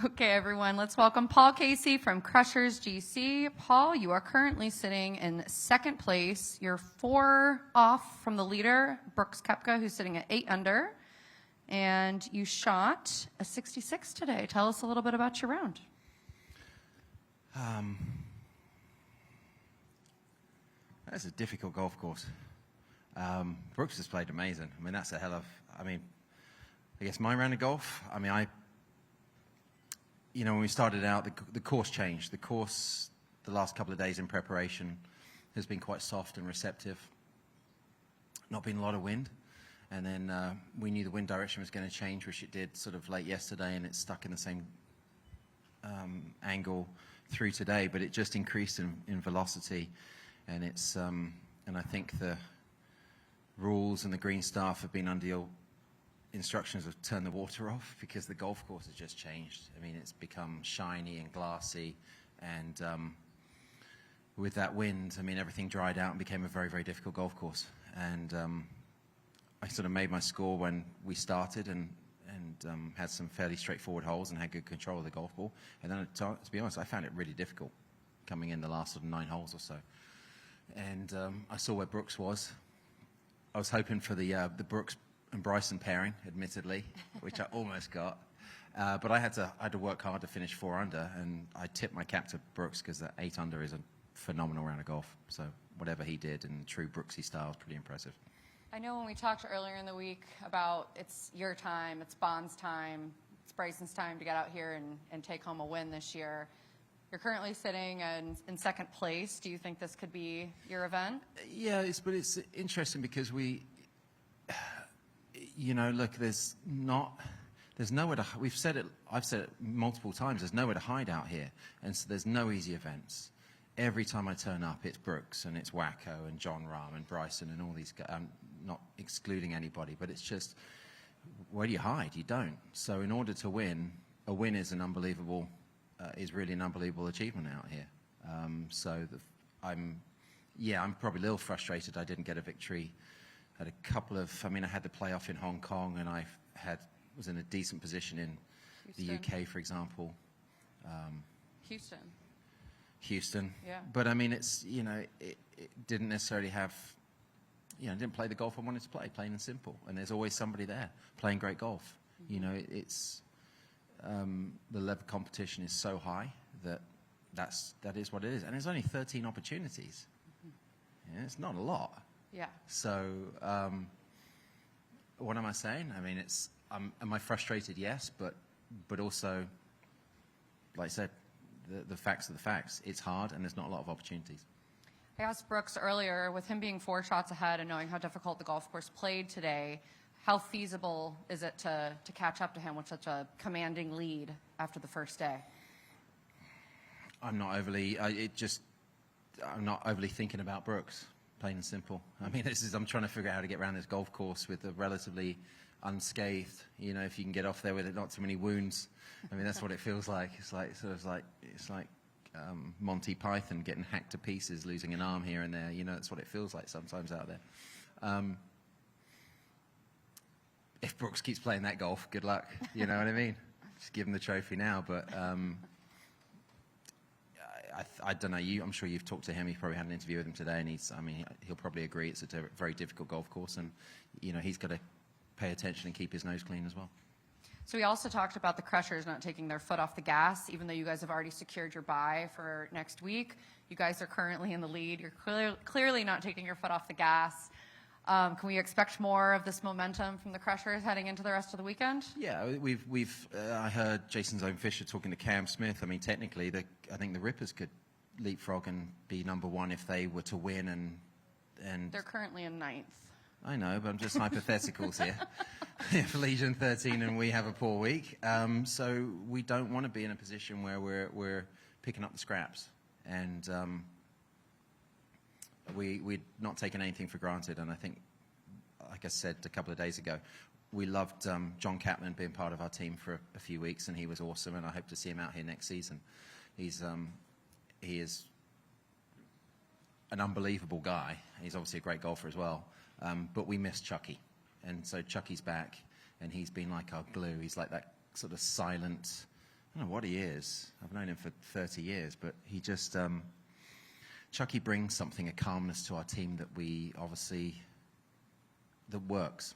Okay, everyone, let's welcome Paul Casey from Crushers GC. Paul, you are currently sitting in second place. You're 4 off from the leader, Brooks Koepka, who's sitting at 8 under. And you shot a 66 today. Tell us a little bit about your round. That's a difficult golf course. Brooks has played amazing. I mean, that's a hell of, I guess my round of golf, when we started out, the course changed. The course, the last couple of days in preparation, has been quite soft and receptive. Not been a lot of wind. And then we knew the wind direction was going to change, which it did sort of late yesterday, and it's stuck in the same angle through today, but it just increased in velocity. And it's, and I think the rules and the green staff have been under your instructions of turn the water off, because the golf course has just changed. I mean, it's become shiny and glassy, and with that wind, everything dried out and became a very, very difficult golf course. And I sort of made my score when we started, and had some fairly straightforward holes and had good control of the golf ball. And then, to be honest, I found it really difficult coming in the last sort of 9 holes or so. And I saw where Brooks was. I was hoping for the Brooks and Bryson pairing, admittedly, which I almost got. But I had to work hard to finish 4 under, and I tipped my cap to Brooks because that 8 under is a phenomenal round of golf. So whatever he did in true Brooksy style is pretty impressive. I know when we talked earlier in the week about it's your time, it's Bond's time, it's Bryson's time to get out here and take home a win this year. You're currently sitting in second place. Do you think this could be your event? Yeah, but it's interesting because look, there's nowhere to, I've said it multiple times, there's nowhere to hide out here. And so there's no easy events. Every time I turn up, it's Brooks and it's Wacko and John Rahm and Bryson and all these guys. I'm not excluding anybody, but it's just, where do you hide? You don't. So in order to win, a win is is really an unbelievable achievement out here. I'm probably a little frustrated I didn't get a victory. I had the playoff in Hong Kong, and was in a decent position in Houston. The UK, for example. Houston. Yeah. But it didn't necessarily have, didn't play the golf I wanted to play, plain and simple. And there's always somebody there playing great golf. Mm-hmm. It's the level of competition is so high that is what it is. And there's only 13 opportunities. Mm-hmm. Yeah, it's not a lot. Yeah. So, what am I saying? Am I frustrated? Yes, but also, like I said, the facts are the facts. It's hard, and there's not a lot of opportunities. I asked Brooks earlier, with him being 4 shots ahead and knowing how difficult the golf course played today, how feasible is it to catch up to him with such a commanding lead after the first day? I'm not overly thinking about Brooks, plain and simple. I'm trying to figure out how to get around this golf course with a relatively unscathed, if you can get off there with it, not too many wounds. That's what it feels like. It's like Monty Python getting hacked to pieces, losing an arm here and there. That's what it feels like sometimes out there. If Brooks keeps playing that golf, good luck. You know what I mean? Just give him the trophy now. But I don't know. I'm sure you've talked to him. You've probably had an interview with him today, and he'll probably agree it's a very difficult golf course, and he's got to pay attention and keep his nose clean as well. So we also talked about the Crushers not taking their foot off the gas, even though you guys have already secured your bye for next week. You guys are currently in the lead. You're clearly not taking your foot off the gas. Can we expect more of this momentum from the Crushers heading into the rest of the weekend? Yeah, I heard Jason Zone Fisher talking to Cam Smith. Technically, I think the Rippers could leapfrog and be #1 if they were to win, and they're currently in 9th. I know, but I'm just hypotheticals here. If Legion 13 and we have a poor week, so we don't want to be in a position where we're picking up the scraps, and we're not taking anything for granted. And I think, like I said a couple of days ago, we loved John Kaplan being part of our team for a few weeks, and he was awesome, and I hope to see him out here next season. He is an unbelievable guy. He's obviously a great golfer as well. But we miss Chucky. And so Chucky's back, and he's been like our glue. He's like that sort of silent, I don't know what he is. I've known him for 30 years, but he just, Chucky brings something, a calmness to our team that we obviously, that works,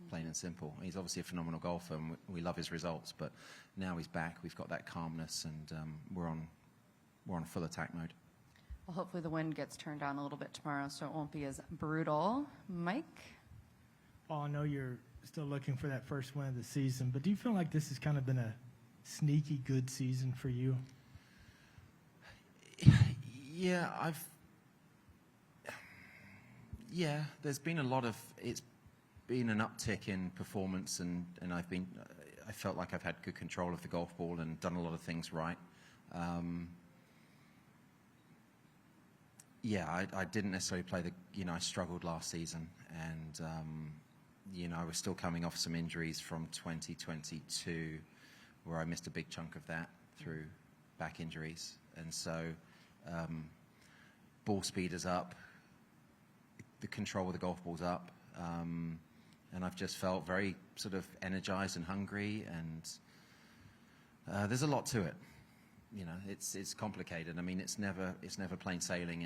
plain and simple. He's obviously a phenomenal golfer, and we love his results, but now he's back, we've got that calmness, and we're on full attack mode. Well, hopefully the wind gets turned down a little bit tomorrow, so it won't be as brutal. Mike? Paul, I know you're still looking for that first win of the season, but do you feel like this has kind of been a sneaky good season for you? Yeah, there's been a lot of, it's been an uptick in performance, and I felt like I've had good control of the golf ball and done a lot of things right. I didn't necessarily play I struggled last season, and, I was still coming off some injuries from 2022, where I missed a big chunk of that through back injuries. And so ball speed is up, the control of the golf ball's up, and I've just felt very sort of energized and hungry, and there's a lot to it. It's complicated. I mean, it's never plain sailing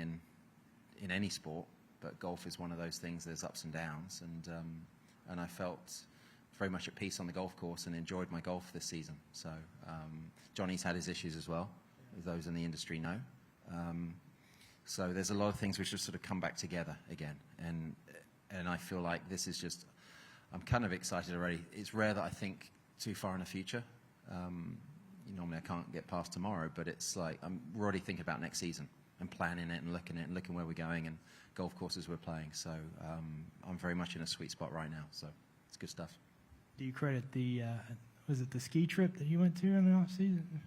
in any sport, but golf is one of those things. There's ups and downs, and I felt very much at peace on the golf course and enjoyed my golf this season. So Johnny's had his issues as well, as those in the industry know. So there's a lot of things which have sort of come back together again, and I feel like this is just, I'm kind of excited already. It's rare that I think too far in the future. Normally I can't get past tomorrow, but it's like we're already thinking about next season and planning it and looking where we're going and golf courses we're playing. So I'm very much in a sweet spot right now. So it's good stuff. Do you credit was it the ski trip that you went to in the off season?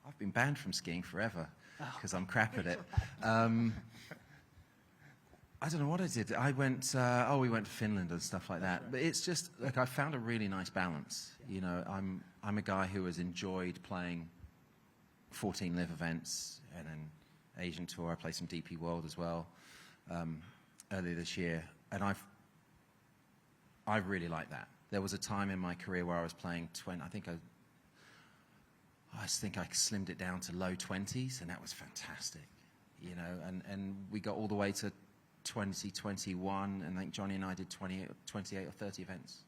I've been banned from skiing forever because I'm crap at it. I don't know what I did. I went, we went to Finland and stuff like that. But it's just, like, I found a really nice balance. I'm a guy who has enjoyed playing 14 LIV events and then Asian Tour. I played some DP World as well earlier this year. And I really like that. There was a time in my career where I was playing 20, I think I slimmed it down to low 20s, and that was fantastic. And we got all the way to 2021, and I think Johnny and I did 28 or 30 events,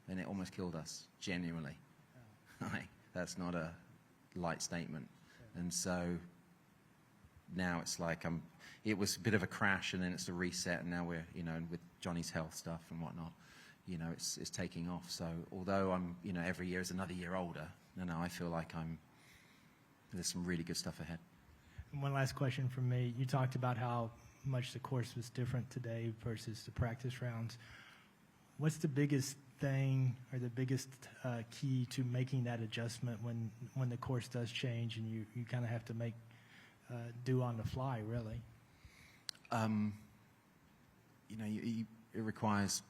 and it almost killed us, genuinely. That's not a light statement. And so now it's like it was a bit of a crash, and then it's a reset, and now we're, and with Johnny's health stuff and whatnot, it's taking off. So although I'm, every year is another year older, I feel like there's some really good stuff ahead. And one last question from me. You talked about how much the course was different today versus the practice rounds. What's the biggest thing or the biggest key to making that adjustment when the course does change and you kind of have to make do on the fly, really? It requires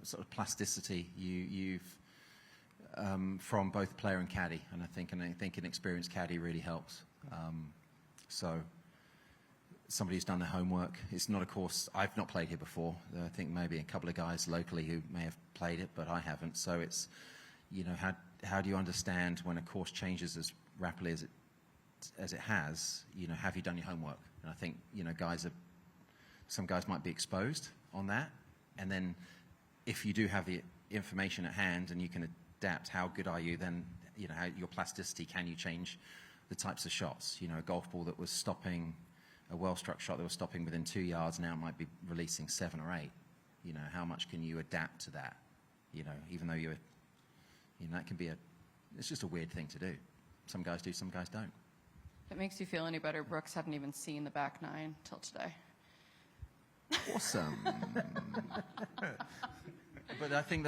sort of plasticity. You've from both player and caddy, and I think an experienced caddy really helps. So somebody who's done their homework. It's not a course, I've not played here before. I think maybe a couple of guys locally who may have played it, but I haven't. So it's, how do you understand when a course changes as rapidly as it has, have you done your homework? And I think, some guys might be exposed on that. And then if you do have the information at hand and you can adapt, how good are you then, how your plasticity, can you change the types of shots? A golf ball that was stopping, a well-struck shot that was stopping within 2 yards now might be releasing 7 or 8. How much can you adapt to that? Even though that can be it's just a weird thing to do. Some guys do, some guys don't. If it makes you feel any better, Brooks hadn't even seen the back nine till today. Awesome. But I think,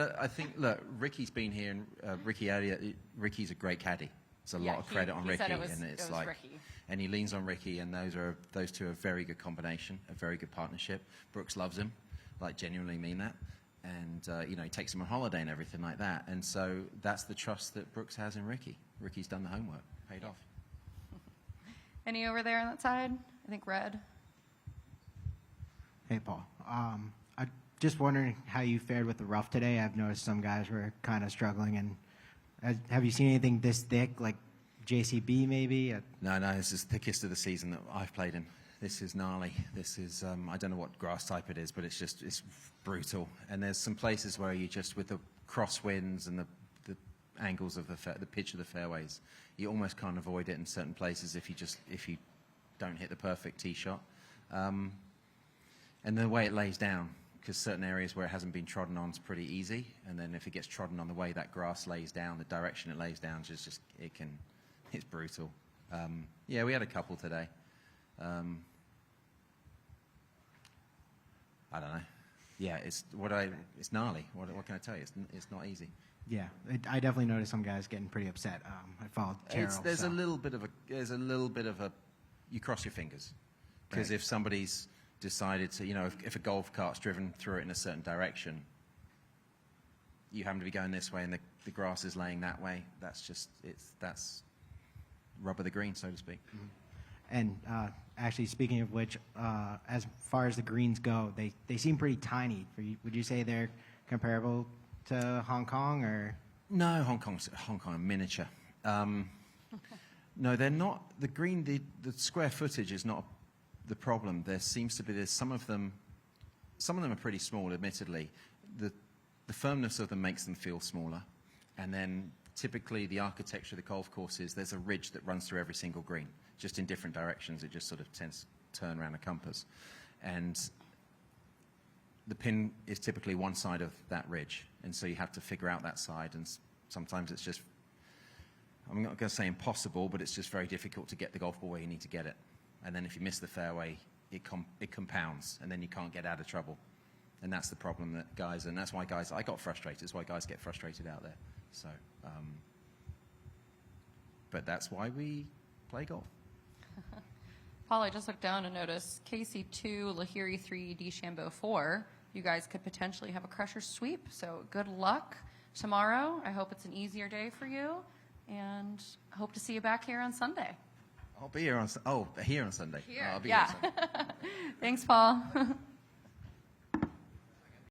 look, Ricky's been here, and Ricky's a great caddy. It's a lot of credit on Ricky, and it's like, Ricky. And he leans on Ricky, and those two are a very good combination, a very good partnership. Brooks loves him, like genuinely mean that, and he takes him on holiday and everything like that. And so that's the trust that Brooks has in Ricky. Ricky's done the homework, paid off. Any over there on that side? I think red. Hey, Paul. I'm just wondering how you fared with the rough today. I've noticed some guys were kind of struggling, and Have you seen anything this thick, like JCB maybe? No, this is the thickest of the season that I've played in. This is gnarly. This is, I don't know what grass type it is, but it's brutal. And there's some places where you just, with the crosswinds and the angles of the pitch of the fairways, you almost can't avoid it in certain places if you don't hit the perfect tee shot. And the way it lays down, because certain areas where it hasn't been trodden on is pretty easy, and then if it gets trodden on, the way that grass lays down, the direction it lays down, it's brutal. Yeah, we had a couple today. I don't know. Yeah, it's gnarly. What can I tell you? It's not easy. Yeah, I definitely noticed some guys getting pretty upset. I followed Terrell. There's a little bit of a you cross your fingers, because Right. if somebody's decided to, if a golf cart's driven through it in a certain direction, you happen to be going this way and the grass is laying that way, that's rubber the green, so to speak. Mm-hmm. And actually, speaking of which, as far as the greens go, they seem pretty tiny. Would you say they're comparable to Hong Kong, or? No, Hong Kong are miniature. No, they're not. The green, the square footage is not the problem. There's some of them are pretty small, admittedly. The firmness of them makes them feel smaller. And then typically the architecture of the golf courses, there's a ridge that runs through every single green, just in different directions. It just sort of tends to turn around a compass. And the pin is typically one side of that ridge. And so you have to figure out that side. And sometimes it's just, I'm not going to say impossible, but it's just very difficult to get the golf ball where you need to get it. And then if you miss the fairway, it compounds, and then you can't get out of trouble. And that's the problem that guys, and that's why I got frustrated. That's why guys get frustrated out there. So, but that's why we play golf. Paul, I just looked down and noticed Casey 2, Lahiri 3, DeChambeau 4. You guys could potentially have a crusher sweep, so good luck tomorrow. I hope it's an easier day for you, and hope to see you back here on Sunday. I'll be here on Sunday. Here, I'll be yeah. here on Sunday. Thanks, Paul.